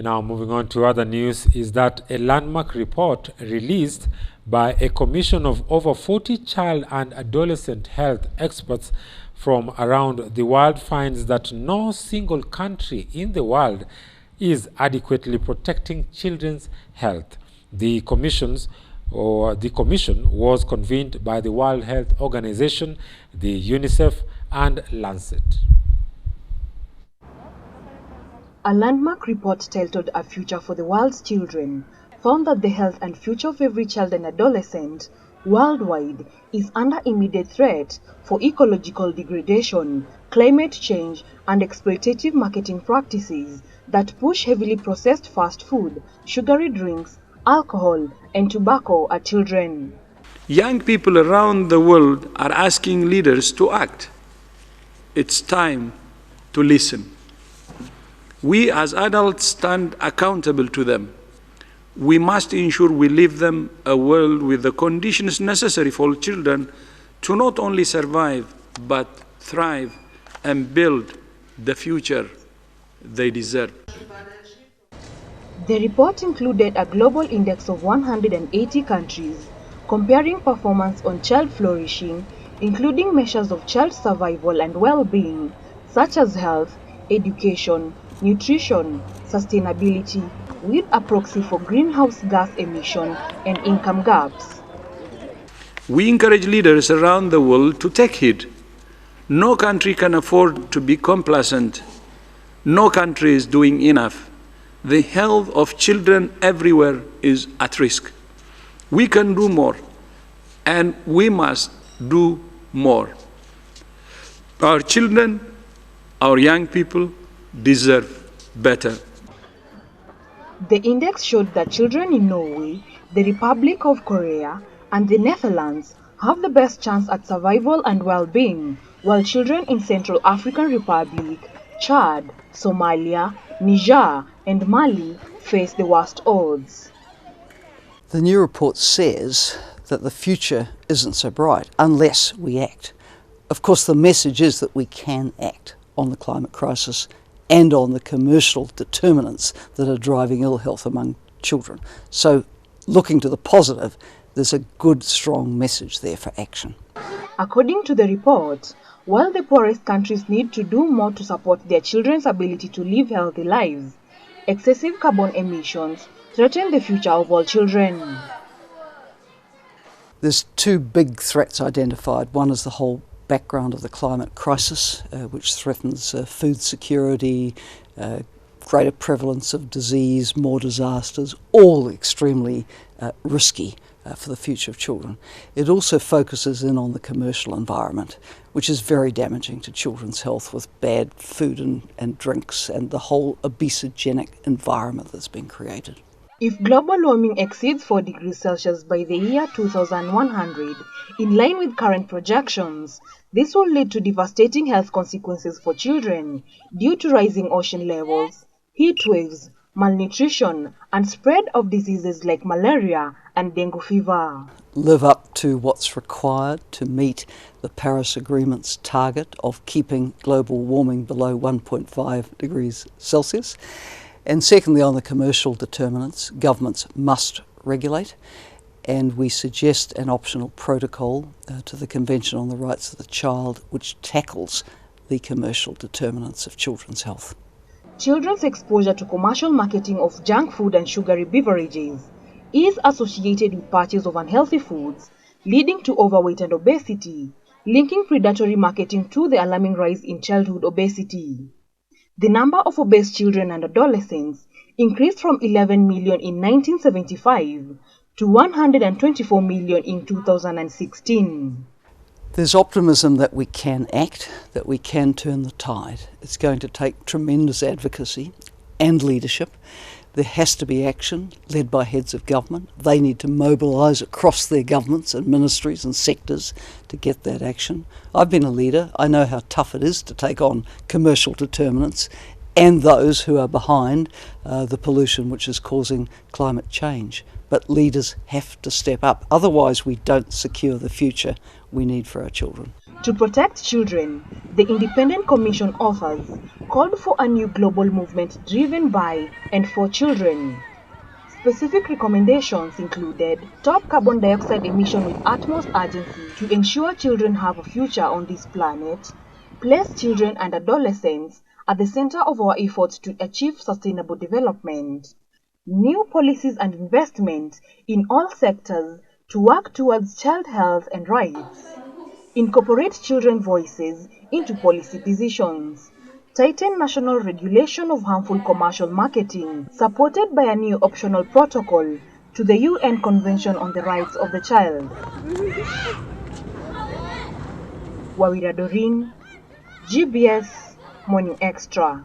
And now moving on to other news is that a landmark report released by a commission of over 40 child and adolescent health experts from around the world finds that no single country in the world is adequately protecting children's health. The commission was convened by the World Health Organization, the UNICEF, and Lancet. A landmark report titled A Future for the World's Children found that the health and future of every child and adolescent worldwide is under immediate threat for ecological degradation, climate change, and exploitative marketing practices that push heavily processed fast food, sugary drinks, alcohol, and tobacco at children. Young people around the world are asking leaders to act. It's time to listen. We as adults stand accountable to them. We must ensure we leave them a world with the conditions necessary for children to not only survive, but thrive and build the future they deserve. The report included a global index of 180 countries, comparing performance on child flourishing, including measures of child survival and well-being, such as health, education, nutrition, sustainability, with a proxy for greenhouse gas emission and income gaps. We encourage leaders around the world to take heed. No country can afford to be complacent. No country is doing enough. The health of children everywhere is at risk. We can do more, and we must do more. Our children, our young people deserve better. The index showed that children in Norway, the Republic of Korea, and the Netherlands have the best chance at survival and well-being, while children in Central African Republic, Chad, Somalia, Niger, and Mali face the worst odds. The new report says that the future isn't so bright unless we act. Of course, the message is that we can act on the climate crisis and on the commercial determinants that are driving ill health among children. So, looking to the positive, there's a good, strong message there for action. According to the report, while the poorest countries need to do more to support their children's ability to live healthy lives, excessive carbon emissions threaten the future of all children. There's two big threats identified. One is the whole background of the climate crisis, which threatens food security, greater prevalence of disease, more disasters, all extremely risky for the future of children. It also focuses in on the commercial environment, which is very damaging to children's health with bad food and drinks and the whole obesogenic environment that's been created. If global warming exceeds 4 degrees Celsius by the year 2100, in line with current projections, this will lead to devastating health consequences for children due to rising ocean levels, heat waves, malnutrition, and spread of diseases like malaria and dengue fever. Live up to what's required to meet the Paris Agreement's target of keeping global warming below 1.5 degrees Celsius. And secondly, on the commercial determinants, governments must regulate, and we suggest an optional protocol to the Convention on the Rights of the Child, which tackles the commercial determinants of children's health. Children's exposure to commercial marketing of junk food and sugary beverages is associated with purchase of unhealthy foods, leading to overweight and obesity, linking predatory marketing to the alarming rise in childhood obesity. The number of obese children and adolescents increased from 11 million in 1975 to 124 million in 2016. There's optimism that we can act, that we can turn the tide. It's going to take tremendous advocacy and leadership. There has to be action led by heads of government. They need to mobilise across their governments and ministries and sectors to get that action. I've been a leader. I know how tough it is to take on commercial determinants and those who are behind the pollution which is causing climate change. But leaders have to step up. Otherwise, we don't secure the future we need for our children. To protect children, the Independent Commission authors called for a new global movement driven by and for children. Specific recommendations included stop carbon dioxide emission with utmost urgency to ensure children have a future on this planet, place children and adolescents at the center of our efforts to achieve sustainable development, new policies and investment in all sectors to work towards child health and rights, incorporate children's voices into policy decisions, tighten national regulation of harmful commercial marketing, supported by a new optional protocol to the UN Convention on the Rights of the Child. Wawira Doreen, GBS Morning Extra.